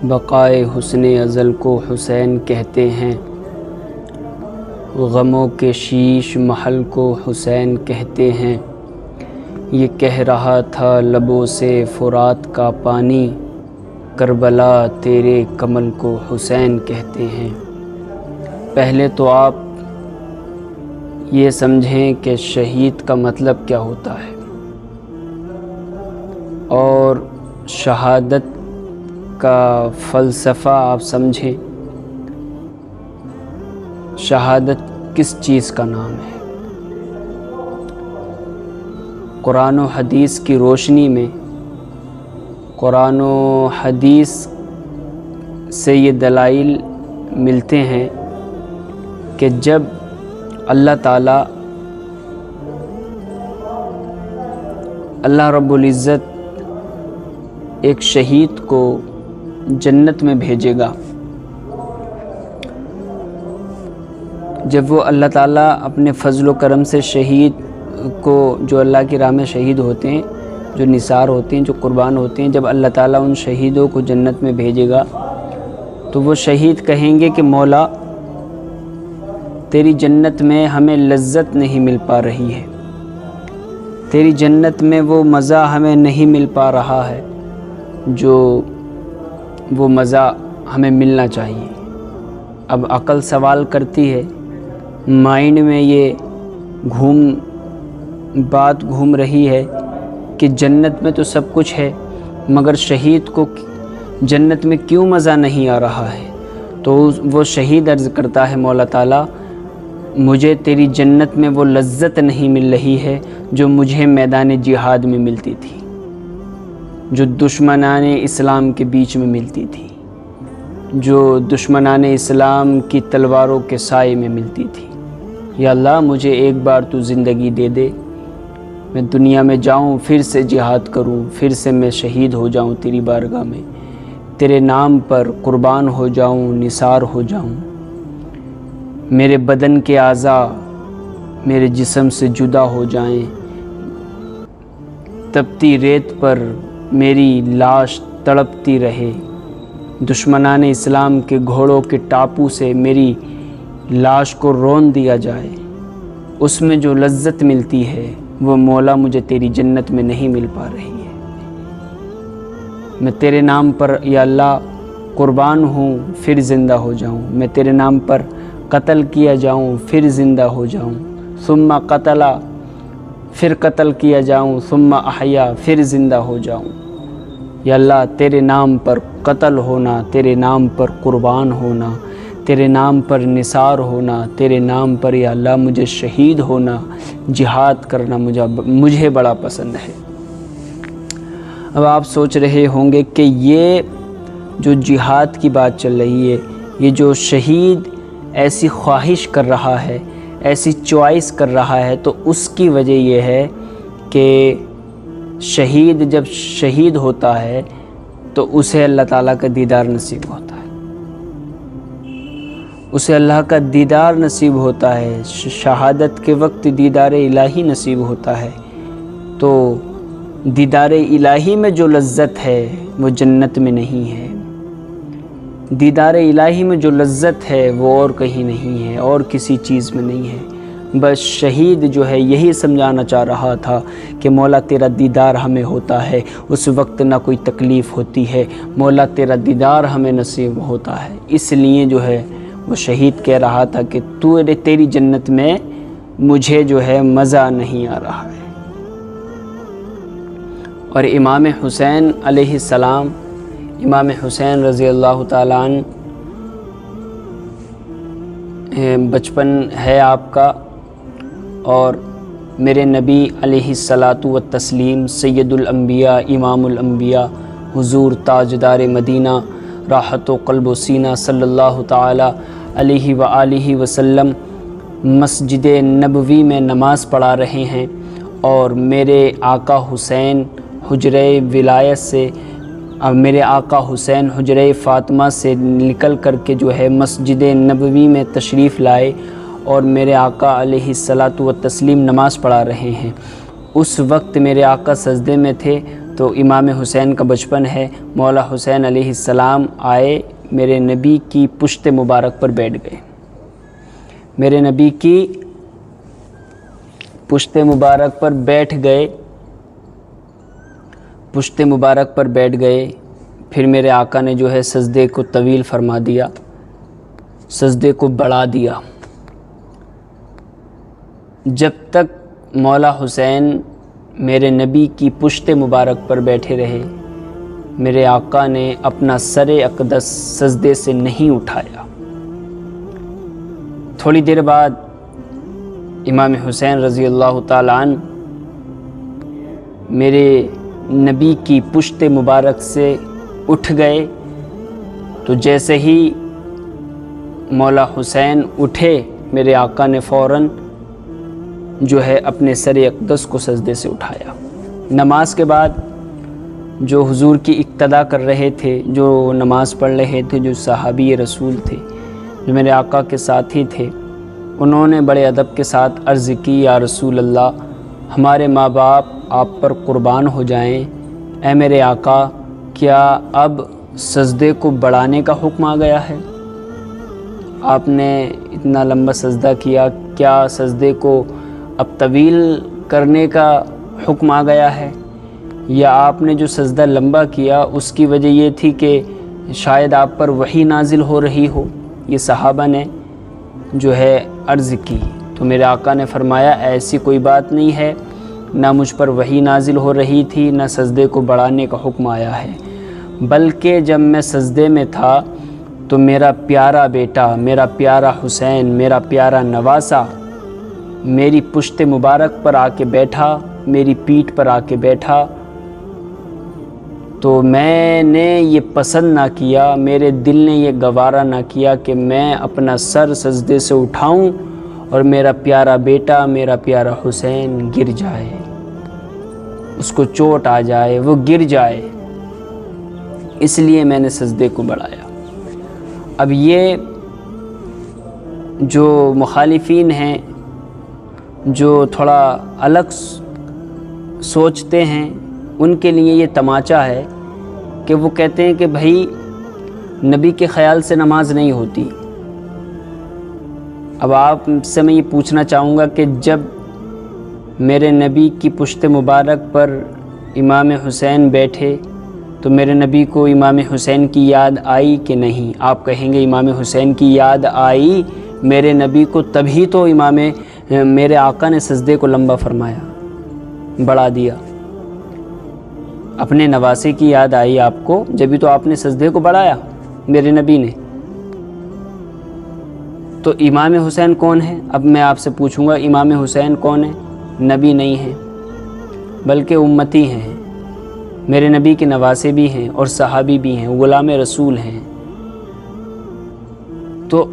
بقائے حسن ازل کو حسین کہتے ہیں، غموں کے شیش محل کو حسین کہتے ہیں۔ یہ کہہ رہا تھا لبوں سے فرات کا پانی، کربلا تیرے کمل کو حسین کہتے ہیں۔ پہلے تو آپ یہ سمجھیں کہ شہید کا مطلب کیا ہوتا ہے، اور شہادت کا فلسفہ آپ سمجھیں۔ شہادت کس چیز کا نام ہے؟ قرآن و حدیث کی روشنی میں، قرآن و حدیث سے یہ دلائل ملتے ہیں کہ جب اللہ تعالیٰ، اللہ رب العزت ایک شہید کو جنت میں بھیجے گا، جب وہ اللہ تعالیٰ اپنے فضل و کرم سے شہید کو، جو اللہ کی راہ میں شہید ہوتے ہیں، جو نثار ہوتے ہیں، جو قربان ہوتے ہیں، جب اللہ تعالیٰ ان شہیدوں کو جنت میں بھیجے گا تو وہ شہید کہیں گے کہ مولا تیری جنت میں ہمیں لذت نہیں مل پا رہی ہے، تیری جنت میں وہ مزہ ہمیں نہیں مل پا رہا ہے جو وہ مزہ ہمیں ملنا چاہیے۔ اب عقل سوال کرتی ہے، مائنڈ میں یہ بات گھوم رہی ہے کہ جنت میں تو سب کچھ ہے، مگر شہید کو جنت میں کیوں مزہ نہیں آ رہا ہے؟ تو وہ شہید عرض کرتا ہے، مولا تعالیٰ مجھے تیری جنت میں وہ لذت نہیں مل رہی ہے جو مجھے میدان جہاد میں ملتی تھی، جو دشمنان اسلام کے بیچ میں ملتی تھی، جو دشمنان اسلام کی تلواروں کے سائے میں ملتی تھی۔ یا اللہ مجھے ایک بار تو زندگی دے دے، میں دنیا میں جاؤں، پھر سے جہاد کروں، پھر سے میں شہید ہو جاؤں تیری بارگاہ میں، تیرے نام پر قربان ہو جاؤں، نثار ہو جاؤں، میرے بدن کے اعضاء میرے جسم سے جدا ہو جائیں، تپتی ریت پر میری لاش تڑپتی رہے، دشمنان اسلام کے گھوڑوں کے ٹاپو سے میری لاش کو رون دیا جائے۔ اس میں جو لذت ملتی ہے وہ مولا مجھے تیری جنت میں نہیں مل پا رہی ہے۔ میں تیرے نام پر یا اللہ قربان ہوں، پھر زندہ ہو جاؤں، میں تیرے نام پر قتل کیا جاؤں، پھر زندہ ہو جاؤں، ثم قتلا، پھر قتل کیا جاؤں، ثم احیا، پھر زندہ ہو جاؤں۔ یا اللہ تیرے نام پر قتل ہونا، تیرے نام پر قربان ہونا، تیرے نام پر نثار ہونا، تیرے نام پر یا اللہ مجھے شہید ہونا، جہاد کرنا مجھے بڑا پسند ہے۔ اب آپ سوچ رہے ہوں گے کہ یہ جو جہاد کی بات چل رہی ہے، یہ جو شہید ایسی خواہش کر رہا ہے، ایسی چوائس کر رہا ہے، تو اس کی وجہ یہ ہے کہ شہید جب شہید ہوتا ہے تو اسے اللہ تعالیٰ کا دیدار نصیب ہوتا ہے، اسے اللہ کا دیدار نصیب ہوتا ہے، شہادت کے وقت دیدار الہی نصیب ہوتا ہے۔ تو دیدار الہی میں جو لذت ہے وہ جنت میں نہیں ہے، دیدار الہی میں جو لذت ہے وہ اور کہیں نہیں ہے، اور کسی چیز میں نہیں ہے۔ بس شہید جو ہے یہی سمجھانا چاہ رہا تھا کہ مولا تیرا دیدار ہمیں ہوتا ہے، اس وقت نہ کوئی تکلیف ہوتی ہے، مولا تیرا دیدار ہمیں نصیب ہوتا ہے۔ اس لیے جو ہے وہ شہید کہہ رہا تھا کہ تیری جنت میں مجھے جو ہے مزہ نہیں آ رہا ہے۔ اور امام حسین علیہ السلام، امام حسین رضی اللہ تعالیٰ عنہ، بچپن ہے آپ کا، اور میرے نبی علیہ الصلاۃ والتسلیم سید الانبیاء امام الانبیاء حضور تاجدار مدینہ راحت و قلب و سینہ صلی اللہ تعالیٰ علیہ وآلہ وسلم مسجد نبوی میں نماز پڑھا رہے ہیں، اور میرے آقا حسین حجرہ ولایت سے، میرے آقا حسین حجرہ فاطمہ سے نکل کر کے جو ہے مسجد نبوی میں تشریف لائے، اور میرے آقا علیہ الصلاۃ والتسلیم نماز پڑھا رہے ہیں۔ اس وقت میرے آقا سجدے میں تھے، تو امام حسین کا بچپن ہے، مولا حسین علیہ السلام آئے، میرے نبی کی پشت مبارک پر بیٹھ گئے، میرے نبی کی پشت مبارک پر بیٹھ گئے، پشت مبارک پر بیٹھ گئے۔ پھر میرے آقا نے جو ہے سجدے کو طویل فرما دیا، سجدے کو بڑھا دیا۔ جب تک مولا حسین میرے نبی کی پشت مبارک پر بیٹھے رہے، میرے آقا نے اپنا سر اقدس سجدے سے نہیں اٹھایا۔ تھوڑی دیر بعد امام حسین رضی اللہ تعالیٰ عنہ میرے نبی کی پشت مبارک سے اٹھ گئے، تو جیسے ہی مولا حسین اٹھے، میرے آقا نے فوراً جو ہے اپنے سر اقدس کو سجدے سے اٹھایا۔ نماز کے بعد جو حضور کی اقتدا کر رہے تھے، جو نماز پڑھ رہے تھے، جو صحابی رسول تھے، جو میرے آقا کے ساتھی تھے، انہوں نے بڑے ادب کے ساتھ عرض کی، یا رسول اللہ، ہمارے ماں باپ آپ پر قربان ہو جائیں، اے میرے آقا، کیا اب سجدے کو بڑھانے کا حکم آ گیا ہے؟ آپ نے اتنا لمبا سجدہ کیا، کیا سجدے کو اب طویل کرنے کا حکم آ گیا ہے؟ یا آپ نے جو سجدہ لمبا کیا اس کی وجہ یہ تھی کہ شاید آپ پر وحی نازل ہو رہی ہو؟ یہ صحابہ نے جو ہے عرض کی، تو میرے آقا نے فرمایا ایسی کوئی بات نہیں ہے، نہ مجھ پر وحی نازل ہو رہی تھی، نہ سجدے کو بڑھانے کا حکم آیا ہے، بلکہ جب میں سجدے میں تھا تو میرا پیارا بیٹا، میرا پیارا حسین، میرا پیارا نواسہ میری پشت مبارک پر آ کے بیٹھا، میری پیٹھ پر آ کے بیٹھا، تو میں نے یہ پسند نہ کیا، میرے دل نے یہ گوارا نہ کیا کہ میں اپنا سر سجدے سے اٹھاؤں اور میرا پیارا بیٹا، میرا پیارا حسین گر جائے، اس کو چوٹ آ جائے، وہ گر جائے، اس لیے میں نے سجدے کو بڑھایا۔ اب یہ جو مخالفین ہیں، جو تھوڑا الگ سوچتے ہیں، ان کے لیے یہ تماچا ہے کہ وہ کہتے ہیں کہ بھائی نبی کے خیال سے نماز نہیں ہوتی۔ اب آپ سے میں یہ پوچھنا چاہوں گا کہ جب میرے نبی کی پشت مبارک پر امام حسین بیٹھے تو میرے نبی کو امام حسین کی یاد آئی کہ نہیں؟ آپ کہیں گے امام حسین کی یاد آئی، میرے نبی کو تبھی تو میرے آقا نے سجدے کو لمبا فرمایا، بڑھا دیا۔ اپنے نواسے کی یاد آئی آپ کو، جبھی تو آپ نے سجدے کو بڑھایا میرے نبی نے۔ تو امام حسین کون ہے؟ اب میں آپ سے پوچھوں گا امام حسین کون ہے؟ نبی نہیں ہیں بلکہ امتی ہیں، میرے نبی کے نواسے بھی ہیں اور صحابی بھی ہیں، غلام رسول ہیں۔ تو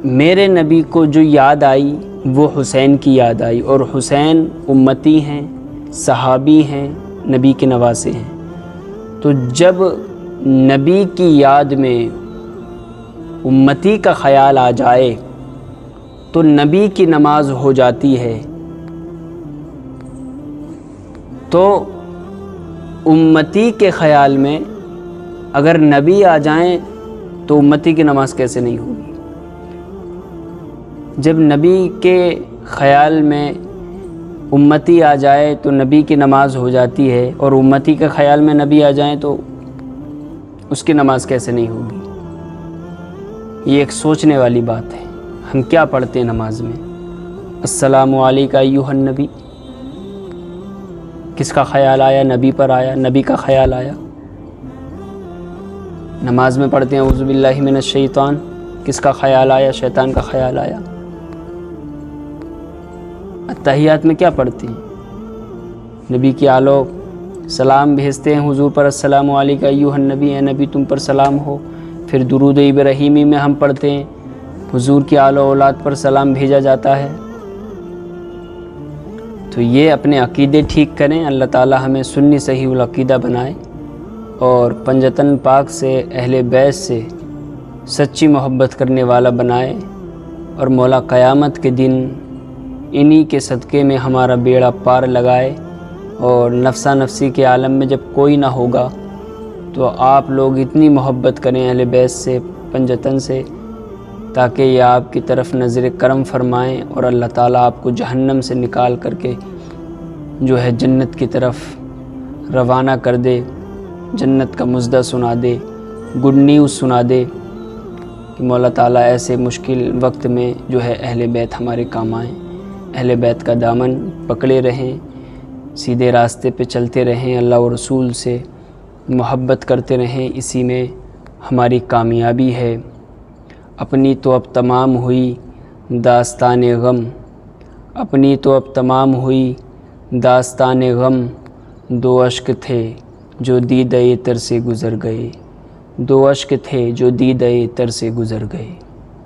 میرے نبی کو جو یاد آئی وہ حسین کی یاد آئی، اور حسین امتی ہیں، صحابی ہیں، نبی کے نواسے ہیں۔ تو جب نبی کی یاد میں امتی کا خیال آ جائے تو نبی کی نماز ہو جاتی ہے، تو امتی کے خیال میں اگر نبی آ جائیں تو امتی کی نماز کیسے نہیں ہوگی؟ جب نبی کے خیال میں امتی آ جائے تو نبی کی نماز ہو جاتی ہے، اور امتی کے خیال میں نبی آ جائیں تو اس کی نماز کیسے نہیں ہوگی؟ یہ ایک سوچنے والی بات ہے۔ ہم کیا پڑھتے ہیں نماز میں؟ السلام علیکہ ایھا النبی، کس کا خیال آیا؟ نبی پر آیا، نبی کا خیال آیا۔ نماز میں پڑھتے ہیں اعوذ باللہ من الشیطان، کس کا خیال آیا؟ شیطان کا خیال آیا۔ اتحیات میں کیا پڑھتے ہیں؟ نبی کی آلو سلام بھیجتے ہیں حضور پر، السلام علیکہ ایھا النبی، اے نبی تم پر سلام ہو۔ پھر درود ابراہیمی میں ہم پڑھتے ہیں حضور کی آل و اولاد پر سلام بھیجا جاتا ہے۔ تو یہ اپنے عقیدے ٹھیک کریں، اللہ تعالی ہمیں سنی صحیح العقیدہ بنائے اور پنجتن پاک سے، اہل بیت سے سچی محبت کرنے والا بنائے، اور مولا قیامت کے دن انہی کے صدقے میں ہمارا بیڑا پار لگائے۔ اور نفسا نفسی کے عالم میں جب کوئی نہ ہوگا تو آپ لوگ اتنی محبت کریں اہل بیت سے پنجتن سے، تاکہ یہ آپ کی طرف نظر کرم فرمائیں اور اللہ تعالیٰ آپ کو جہنم سے نکال کر کے جو ہے جنت کی طرف روانہ کر دے، جنت کا مژدہ سنا دے، گڈ نیوز سنا دے کہ مولا تعالیٰ ایسے مشکل وقت میں جو ہے اہل بیت ہمارے کام آئیں۔ اہل بیت کا دامن پکڑے رہیں، سیدھے راستے پہ چلتے رہیں، اللہ و رسول سے محبت کرتے رہیں، اسی میں ہماری کامیابی ہے۔ اپنی تو اب تمام ہوئی داستان غم، اپنی تو اب تمام ہوئی داستان غم، دو اشک تھے جو دیدۂ تر سے گزر گئے، دو اشک تھے جو دیدۂ تر سے گزر گئے۔